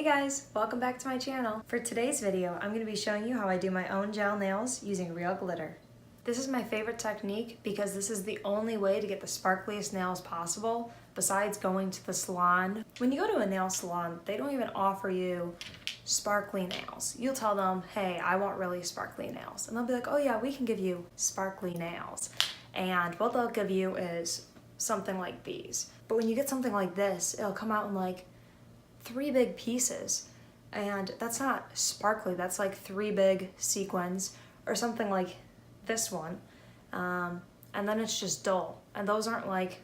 Hey guys, welcome back to my channel. For today's video, I'm going to be showing you how I do my own gel nails using real glitter. This is my favorite technique because this is the only way to get the sparkliest nails possible besides going to the salon. When you go to a nail salon, they don't even offer you sparkly nails. You'll tell them, hey, I want really sparkly nails. And they'll be like, oh yeah, we can give you sparkly nails. And what they'll give you is something like these. But when you get something like this, it'll come out in like 3 big pieces, and that's not sparkly, that's like 3 big sequins or something like this one, and then it's just dull, and those aren't like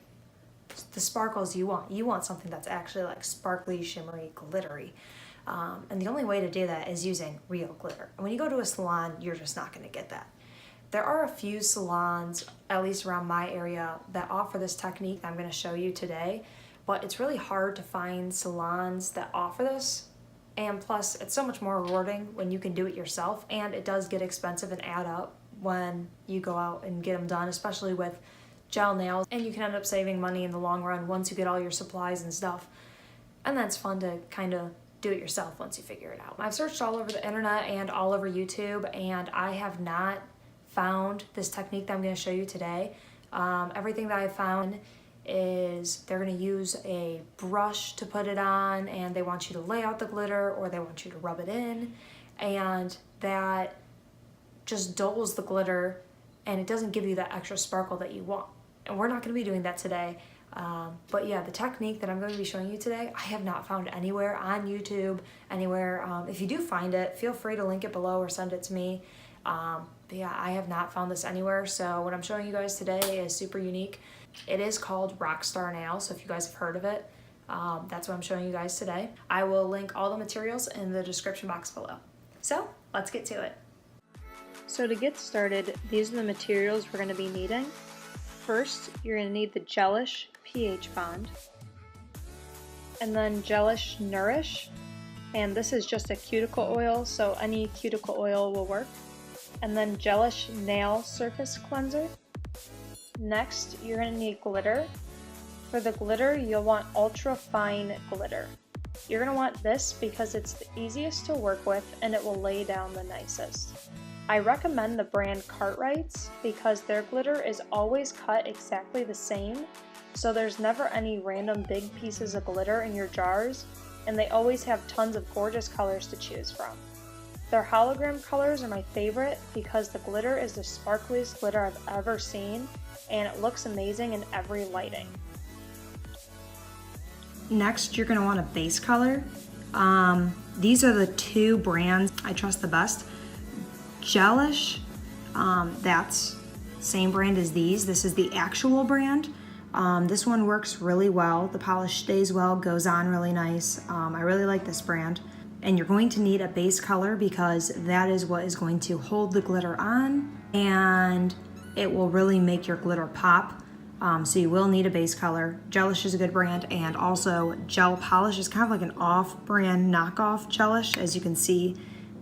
the sparkles you want. You want something that's actually like sparkly, shimmery, glittery, and the only way to do that is using real glitter. And when you go to a salon, you're just not going to get that. There are a few salons, at least around my area, that offer this technique that I'm going to show you today. But it's really hard to find salons that offer this, and plus it's so much more rewarding when you can do it yourself, and it does get expensive and add up when you go out and get them done, especially with gel nails, and you can end up saving money in the long run once you get all your supplies and stuff. And that's fun to kind of do it yourself once you figure it out. I've searched all over the internet and all over YouTube, and I have not found this technique that I'm going to show you today. Everything that I've found is they're going to use a brush to put it on, and they want you to lay out the glitter or they want you to rub it in, and that just dulls the glitter and it doesn't give you that extra sparkle that you want. And we're not going to be doing that today. But yeah, the technique that I'm going to be showing you today, I have not found anywhere on YouTube, anywhere. If you do find it, feel free to link it below or send it to me. But yeah, I have not found this anywhere, so what I'm showing you guys today is super unique. It is called Rockstar Nail, so if you guys have heard of it, that's what I'm showing you guys today. I will link all the materials in the description box below. So, let's get to it. So to get started, these are the materials we're going to be needing. First, you're going to need the Gelish pH bond, and then Gelish Nourish, and this is just a cuticle oil, so any cuticle oil will work. And then Gelish Nail Surface Cleanser. Next, you're going to need glitter. For the glitter, you'll want ultra fine glitter. You're going to want this because it's the easiest to work with and it will lay down the nicest. I recommend the brand Cartwright's because their glitter is always cut exactly the same, so there's never any random big pieces of glitter in your jars, and they always have tons of gorgeous colors to choose from. Their hologram colors are my favorite because the glitter is the sparkliest glitter I've ever seen, and it looks amazing in every lighting. Next, you're going to want a base color. These are the 2 brands I trust the best. Gelish, that's same brand as these. This is the actual brand. This one works really well. The polish stays well, goes on really nice. I really like this brand. And you're going to need a base color because that is what is going to hold the glitter on, and it will really make your glitter pop. So you will need a base color. Gelish is a good brand, and also Gel Polish is kind of like an off-brand knockoff Gelish. As you can see,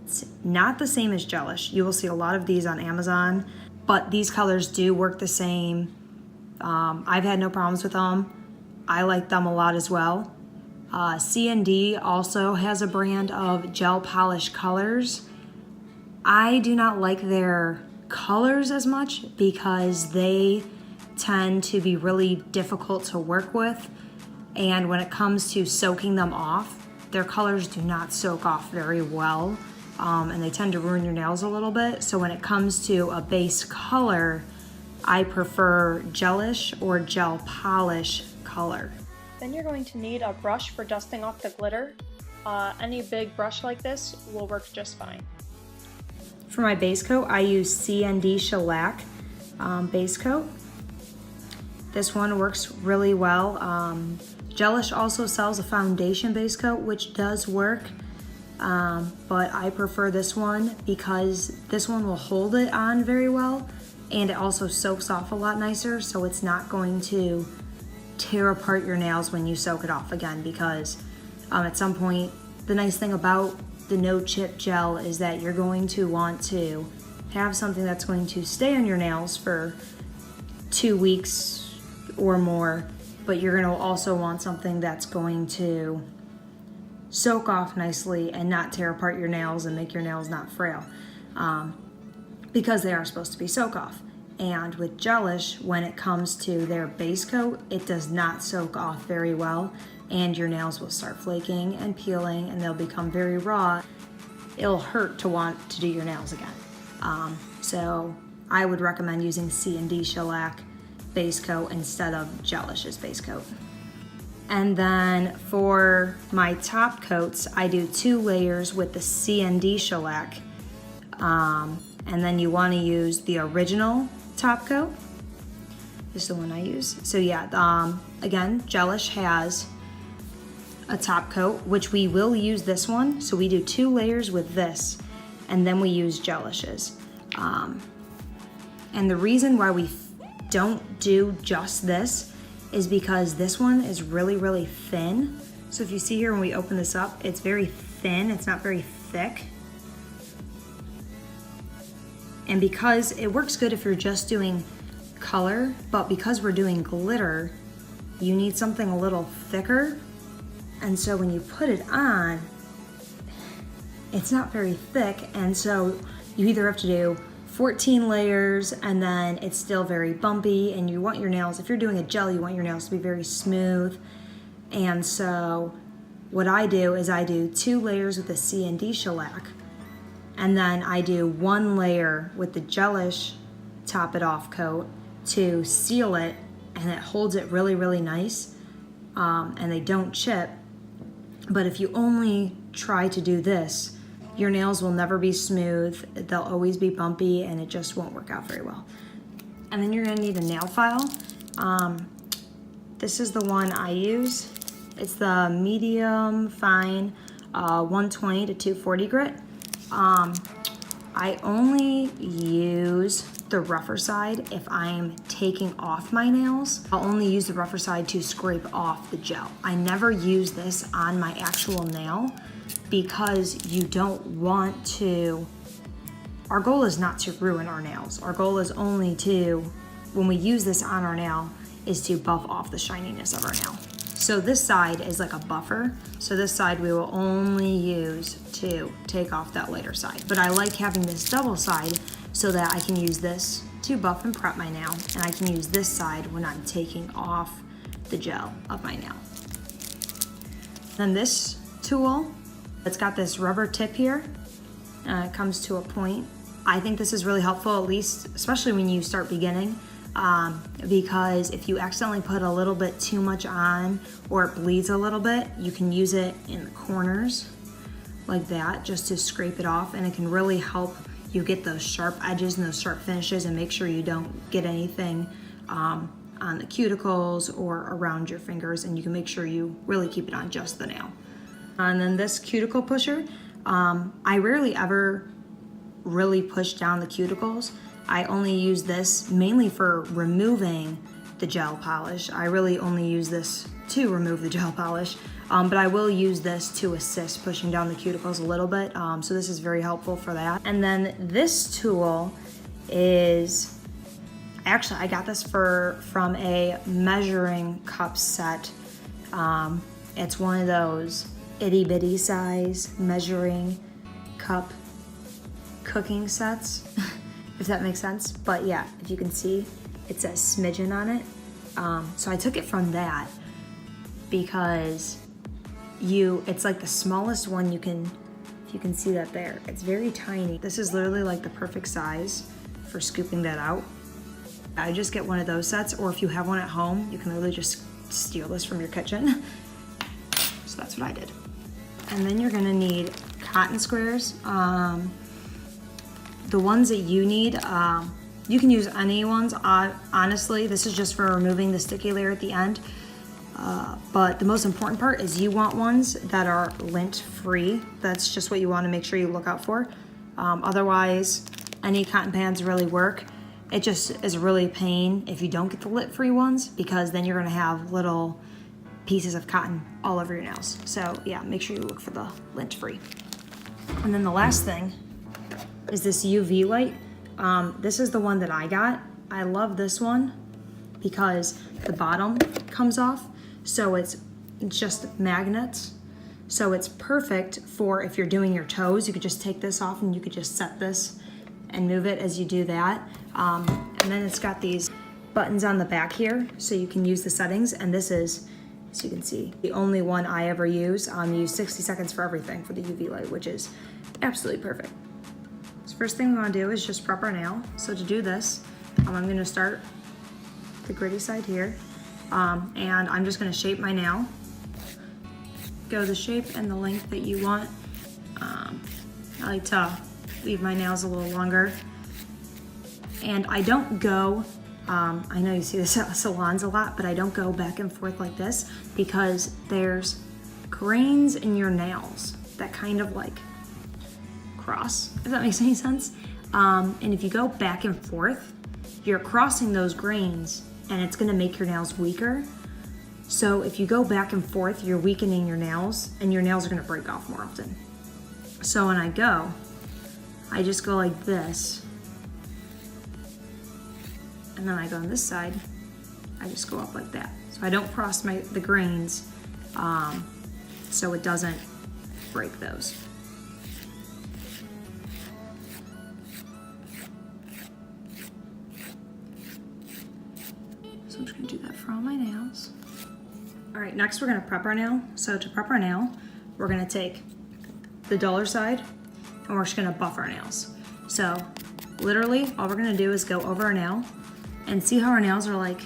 it's not the same as Gelish. You will see a lot of these on Amazon, but these colors do work the same. I've had no problems with them. I like them a lot as well. C&D also has a brand of gel polish colors. I do not like their colors as much because they tend to be really difficult to work with, and when it comes to soaking them off, their colors do not soak off very well, and they tend to ruin your nails a little bit. So when it comes to a base color, I prefer Gelish or Gel Polish color. Then you're going to need a brush for dusting off the glitter. Any big brush like this will work just fine. For my base coat, I use C&D Shellac base coat. This one works really well. Gelish also sells a foundation base coat, which does work, but I prefer this one because this one will hold it on very well, and it also soaks off a lot nicer, so it's not going to tear apart your nails when you soak it off again, because at some point, the nice thing about the no chip gel is that you're going to want to have something that's going to stay on your nails for 2 weeks or more, but you're going to also want something that's going to soak off nicely and not tear apart your nails and make your nails not frail, because they are supposed to be soak off. And with gelish, when it comes to their base coat, it does not soak off very well, and your nails will start flaking and peeling, and they'll become very raw. It'll hurt to want to do your nails again. So I would recommend using C&D shellac base coat instead of gelish's base coat. And then for my top coats, I do 2 layers with the C&D shellac. And then you want to use the original top coat. This is the one I use. So yeah, again, gelish has a top coat, which we will use this one. So we do 2 layers with this, and then we use gelish's. And the reason why we don't do just this is because this one is really, really thin. So if you see here when we open this up, it's very thin, it's not very thick. And because it works good if you're just doing color, but because we're doing glitter, you need something a little thicker. And so when you put it on, it's not very thick, and so you either have to do 14 layers and then it's still very bumpy, and you want your nails, if you're doing a gel, you want your nails to be very smooth. And so what I do is I do 2 layers with the C&D shellac, and then I do 1 layer with the gelish top it off coat to seal it, and it holds it really, really nice, and they don't chip. But if you only try to do this, your nails will never be smooth, they'll always be bumpy, and it just won't work out very well. And then you're gonna need a nail file. This is the one I use. It's the medium fine 120 to 240 grit. I only use the rougher side if I'm taking off my nails. I'll only use the rougher side to scrape off the gel. I never use this on my actual nail because you don't want to, our goal is not to ruin our nails. Our goal is only to, when we use this on our nail, is to buff off the shininess of our nail. So this side is like a buffer. So this side we will only use to take off that lighter side. But I like having this double side so that I can use this to buff and prep my nail, and I can use this side when I'm taking off the gel of my nail. Then this tool, it's got this rubber tip here, and it comes to a point. I think this is really helpful, at least, especially when you start beginning, because if you accidentally put a little bit too much on or it bleeds a little bit, you can use it in the corners like that just to scrape it off, and it can really help you get those sharp edges and those sharp finishes, and make sure you don't get anything on the cuticles or around your fingers, and you can make sure you really keep it on just the nail. And then this cuticle pusher, I rarely ever really push down the cuticles. I only use this mainly for removing the gel polish. I really only use this to remove the gel polish, but I will use this to assist pushing down the cuticles a little bit. So this is very helpful for that. And then this tool is, actually I got this from a measuring cup set. It's one of those itty bitty size measuring cup cooking sets, if that makes sense. But yeah, if you can see, it says smidgen on it. So I took it from that because it's like the smallest one you can, if you can see that there, it's very tiny. This is literally like the perfect size for scooping that out. I just get one of those sets, or if you have one at home, you can literally just steal this from your kitchen. So that's what I did. And then you're gonna need cotton squares. The ones that you need, you can use any ones. Honestly, this is just for removing the sticky layer at the end. But the most important part is you want ones that are lint free. That's just what you want to make sure you look out for. Otherwise, any cotton pads really work. It just is really a pain if you don't get the lint free ones, because then you're gonna have little pieces of cotton all over your nails. So yeah, make sure you look for the lint free. And then the last thing is this UV light. This is the one that I got. I love this one because the bottom comes off, so it's just magnets. So it's perfect for if you're doing your toes. You could just take this off and you could just set this and move it as you do that. And then it's got these buttons on the back here so you can use the settings, and this is, as you can see, the only one I ever use. You use 60 seconds for everything for the UV light, which is absolutely perfect. So first thing we want to do is just prep our nail. So to do this, I'm going to start the gritty side here, and I'm just going to shape my nail. Go the shape and the length that you want. I like to leave my nails a little longer, and I don't go, I know you see this at salons a lot, but I don't go back and forth like this because there's grains in your nails that kind of like cross, if that makes any sense. And if you go back and forth, you're crossing those grains and it's gonna make your nails weaker. So if you go back and forth, you're weakening your nails and your nails are gonna break off more often. So when I just go like this, and then I go on this side, I just go up like that. So I don't cross the grains, so it doesn't break those. So I'm just gonna do that for all my nails. All right, next we're gonna prep our nail. So to prep our nail, we're gonna take the duller side and we're just gonna buff our nails. So literally all we're gonna do is go over our nail and see how our nails are like.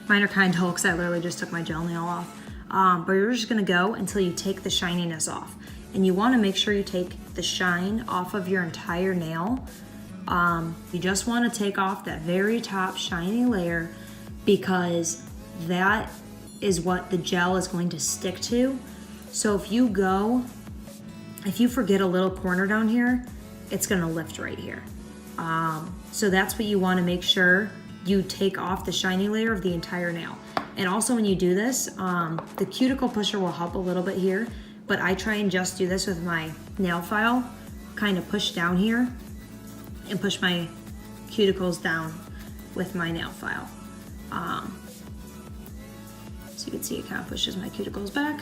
Mine are kind of dull because I literally just took my gel nail off. But you're just gonna go until you take the shininess off. And you wanna make sure you take the shine off of your entire nail. You just wanna take off that very top shiny layer because that is what the gel is going to stick to. So if you forget a little corner down here, it's gonna lift right here. So that's what you wanna make sure you take off the shiny layer of the entire nail. And also when you do this, the cuticle pusher will help a little bit here, but I try and just do this with my nail file, kind of push down here and push my cuticles down with my nail file. So you can see it kind of pushes my cuticles back.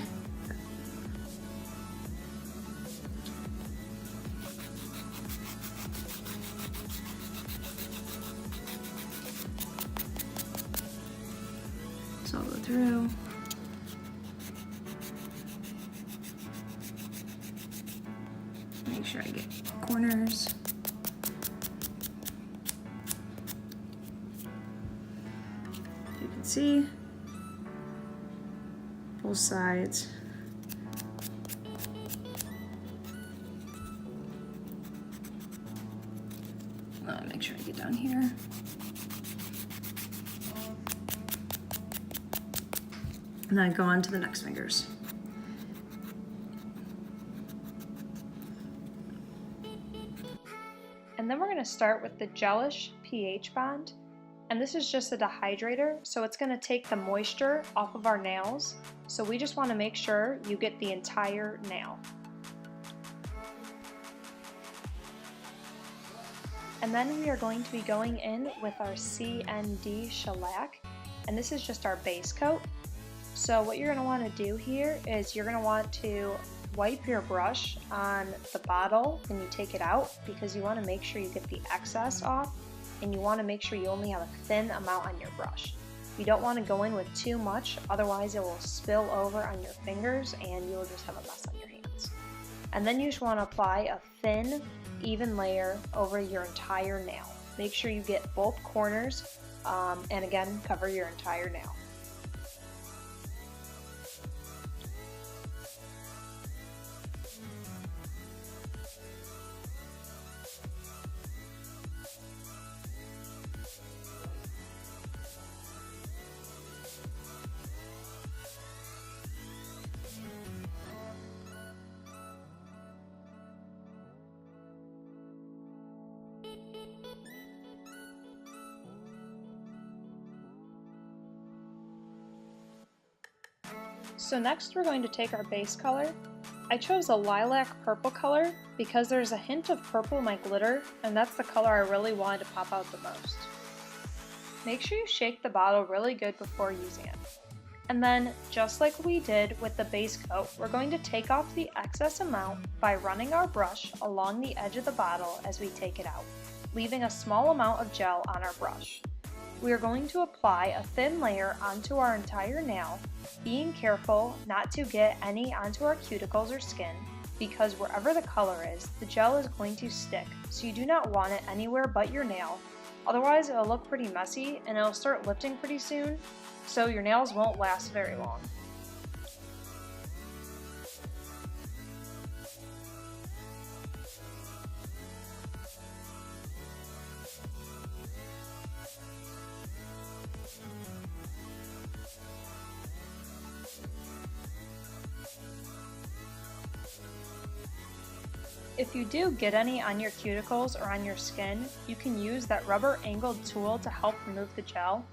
So I'll go through. Make sure I get corners. You can see both sides. Make sure I get down here. And then I go on to the next fingers. And then we're going to start with the gelish pH bond. And this is just a dehydrator, so it's going to take the moisture off of our nails. So we just want to make sure you get the entire nail. And then we are going to be going in with our CND shellac, and this is just our base coat. So what you're going to want to do here is you're going to want to wipe your brush on the bottle when you take it out, because you want to make sure you get the excess off, and you want to make sure you only have a thin amount on your brush. You don't want to go in with too much, otherwise it will spill over on your fingers and you'll just have a mess on your hands. And then you just want to apply a thin, even layer over your entire nail. Make sure you get both corners, and again, cover your entire nail. So next we're going to take our base color. I chose a lilac purple color because there's a hint of purple in my glitter, and that's the color I really wanted to pop out the most. Make sure you shake the bottle really good before using it. And then, just like we did with the base coat, we're going to take off the excess amount by running our brush along the edge of the bottle as we take it out, leaving a small amount of gel on our brush. We are going to apply a thin layer onto our entire nail, being careful not to get any onto our cuticles or skin, because wherever the color is, the gel is going to stick, so you do not want it anywhere but your nail. Otherwise, it'll look pretty messy and it'll start lifting pretty soon, so your nails won't last very long. If you do get any on your cuticles or on your skin, you can use that rubber angled tool to help remove the gel.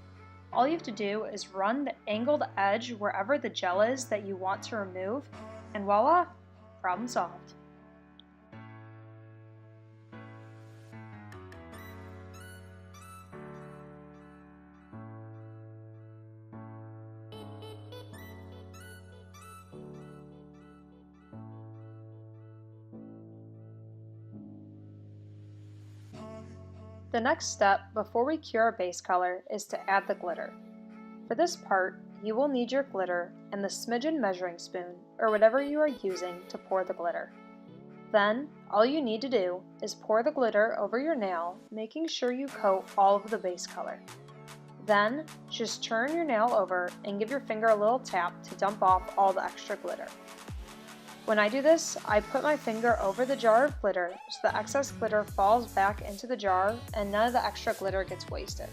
All you have to do is run the angled edge wherever the gel is that you want to remove, and voila, problem solved. The next step before we cure our base color is to add the glitter. For this part, you will need your glitter and the smidgen measuring spoon or whatever you are using to pour the glitter. Then, all you need to do is pour the glitter over your nail, making sure you coat all of the base color. Then, just turn your nail over and give your finger a little tap to dump off all the extra glitter. When I do this, I put my finger over the jar of glitter so the excess glitter falls back into the jar and none of the extra glitter gets wasted.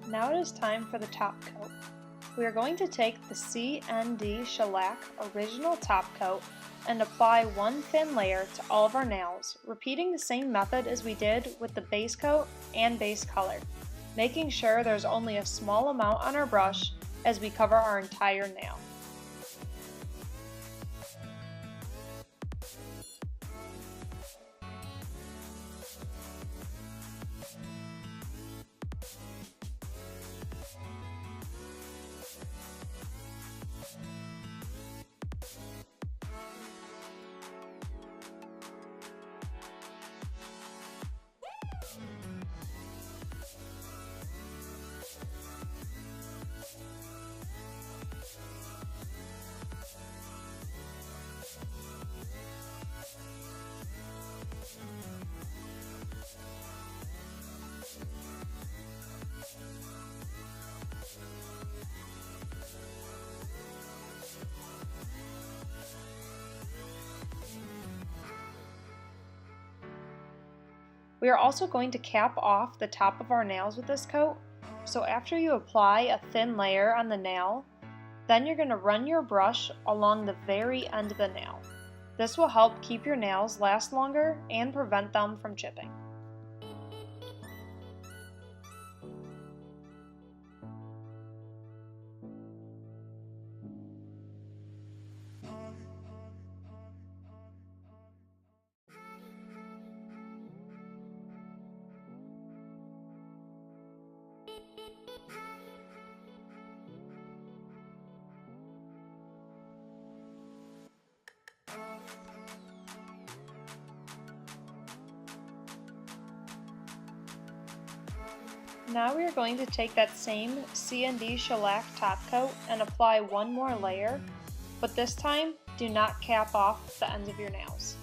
Now it is time for the top coat. We are going to take the CND Shellac Original Top Coat and apply one thin layer to all of our nails, repeating the same method as we did with the base coat and base color, making sure there's only a small amount on our brush as we cover our entire nail. We are also going to cap off the top of our nails with this coat, so after you apply a thin layer on the nail, then you're going to run your brush along the very end of the nail. This will help keep your nails last longer and prevent them from chipping. Now we are going to take that same C&D shellac top coat and apply one more layer, but this time do not cap off the ends of your nails.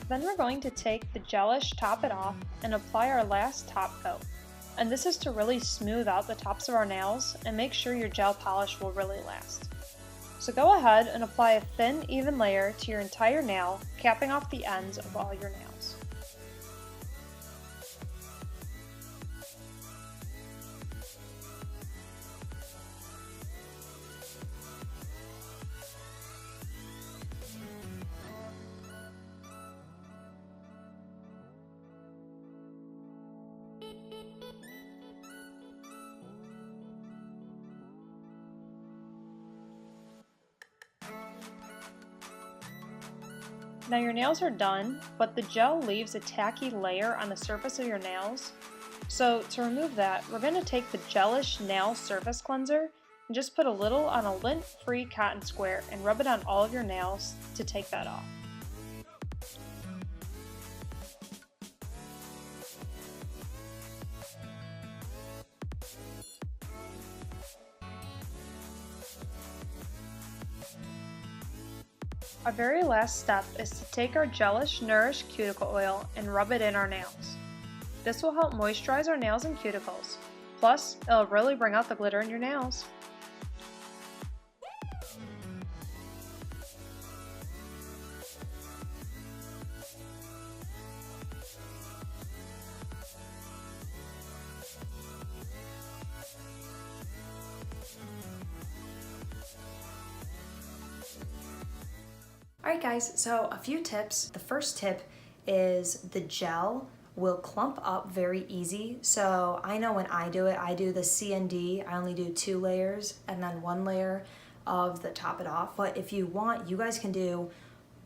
Then we're going to take the gelish Top It Off and apply our last top coat. And this is to really smooth out the tops of our nails and make sure your gel polish will really last. So go ahead and apply a thin, even layer to your entire nail, capping off the ends of all your nails. Now your nails are done, but the gel leaves a tacky layer on the surface of your nails. So to remove that, we're going to take the gelish nail surface cleanser and just put a little on a lint-free cotton square and rub it on all of your nails to take that off. Our very last step is to take our gelish Nourish cuticle oil and rub it in our nails. This will help moisturize our nails and cuticles. Plus, it'll really bring out the glitter in your nails. Alright guys, so a few tips. The first tip is the gel will clump up very easy. So I know when I do it, I do the C&D, I only do 2 layers and then 1 layer of the Top It Off. But if you want, you guys can do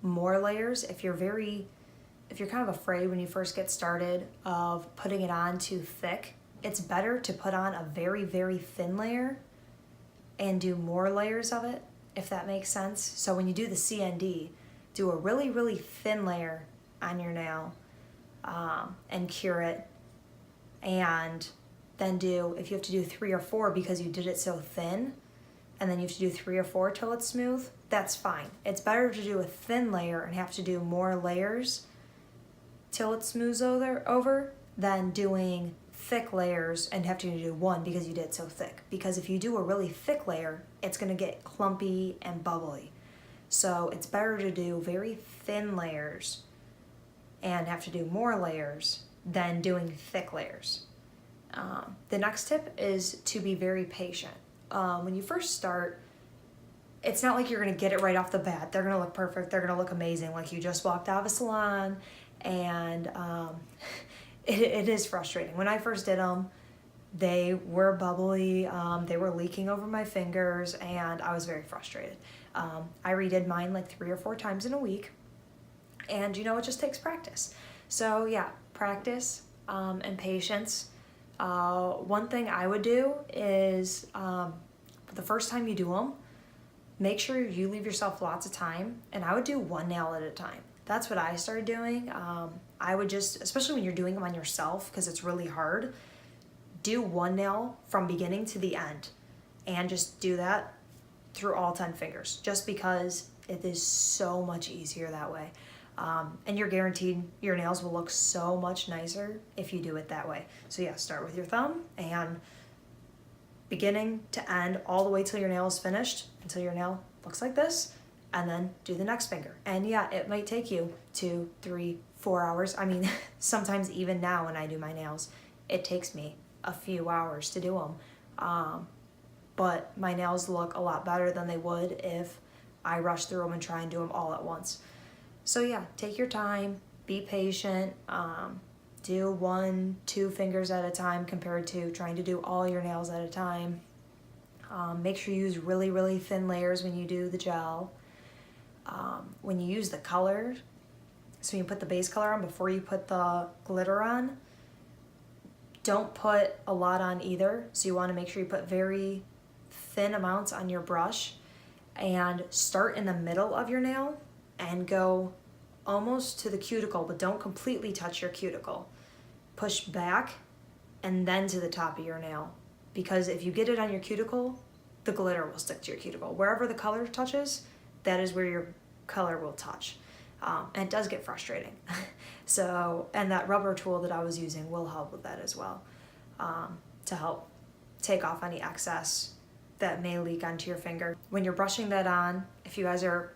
more layers. If you're kind of afraid when you first get started of putting it on too thick, it's better to put on a very, very thin layer and do more layers of it, if that makes sense. So when you do the C&D, do a really, really thin layer on your nail and cure it. And then do, if you have to do 3 or 4 because you did it so thin, and then you have to do 3 or 4 till it's smooth, that's fine. It's better to do a thin layer and have to do more layers till it smooths over than doing thick layers and have to do 1 because you did it so thick. Because if you do a really thick layer, it's gonna get clumpy and bubbly. So it's better to do very thin layers and have to do more layers than doing thick layers. The next tip is to be very patient. When you first start, it's not like you're gonna get it right off the bat. They're gonna look perfect, they're gonna look amazing, like you just walked out of a salon, and it is frustrating. When I first did them, they were bubbly, they were leaking over my fingers, and I was very frustrated. I redid mine like 3 or 4 times in a week, and you know, it just takes practice. So yeah, practice and patience. One thing I would do is the first time you do them, make sure you leave yourself lots of time, and I would do 1 nail at a time. That's what I started doing. I would just, especially when you're doing them on yourself because it's really hard, do 1 nail from beginning to the end and just do that through all 10 fingers, just because it is so much easier that way. And you're guaranteed your nails will look so much nicer if you do it that way. So yeah, start with your thumb and beginning to end all the way till your nail is finished, until your nail looks like this, and then do the next finger. And yeah, it might take you 2, 3, 4 hours. I mean, sometimes even now when I do my nails, it takes me a few hours to do them. But my nails look a lot better than they would if I rush through them and try and do them all at once. So yeah, take your time, be patient, do 1, 2 fingers at a time compared to trying to do all your nails at a time. Make sure you use really, really thin layers when you do the gel. When you use the color, So when you put the base color on, before you put the glitter on, don't put a lot on either. So you want to make sure you put very thin amounts on your brush and start in the middle of your nail and go almost to the cuticle, but don't completely touch your cuticle. Push back and then to the top of your nail, because if you get it on your cuticle, the glitter will stick to your cuticle. Wherever the color touches, that is where your color will touch. And it does get frustrating. So, and that rubber tool that I was using will help with that as well, to help take off any excess that may leak onto your finger. When you're brushing that on, if you guys are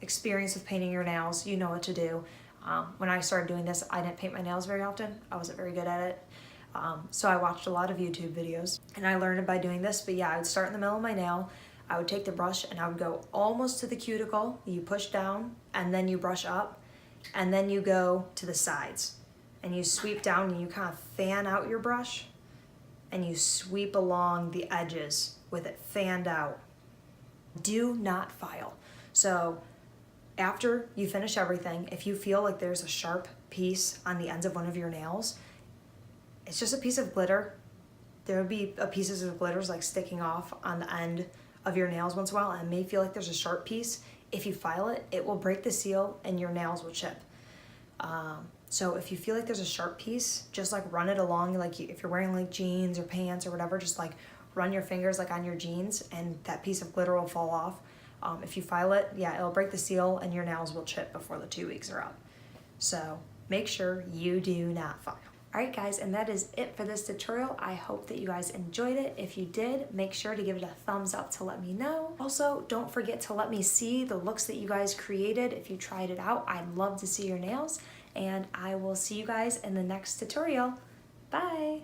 experienced with painting your nails, you know what to do. When I started doing this, I didn't paint my nails very often. I wasn't very good at it. So I watched a lot of YouTube videos and I learned it by doing this. But yeah, I would start in the middle of my nail. I would take the brush and I would go almost to the cuticle. You push down and then you brush up and then you go to the sides and you sweep down and you kind of fan out your brush and you sweep along the edges with it fanned out. Do not file. So after you finish everything, if you feel like there's a sharp piece on the ends of one of your nails, it's just a piece of glitter. There would be pieces of glitters like sticking off on the end of your nails once in a while, and it may feel like there's a sharp piece. If you file it, it will break the seal and your nails will chip. So if you feel like there's a sharp piece, just like run it along, like if you're wearing like jeans or pants or whatever, just like run your fingers like on your jeans and that piece of glitter will fall off. If you file it, yeah, it'll break the seal and your nails will chip before the 2 weeks are up. So make sure you do not file. Alright guys, and that is it for this tutorial. I hope that you guys enjoyed it. If you did, make sure to give it a thumbs up to let me know. Also, don't forget to let me see the looks that you guys created if you tried it out. I'd love to see your nails, and I will see you guys in the next tutorial. Bye!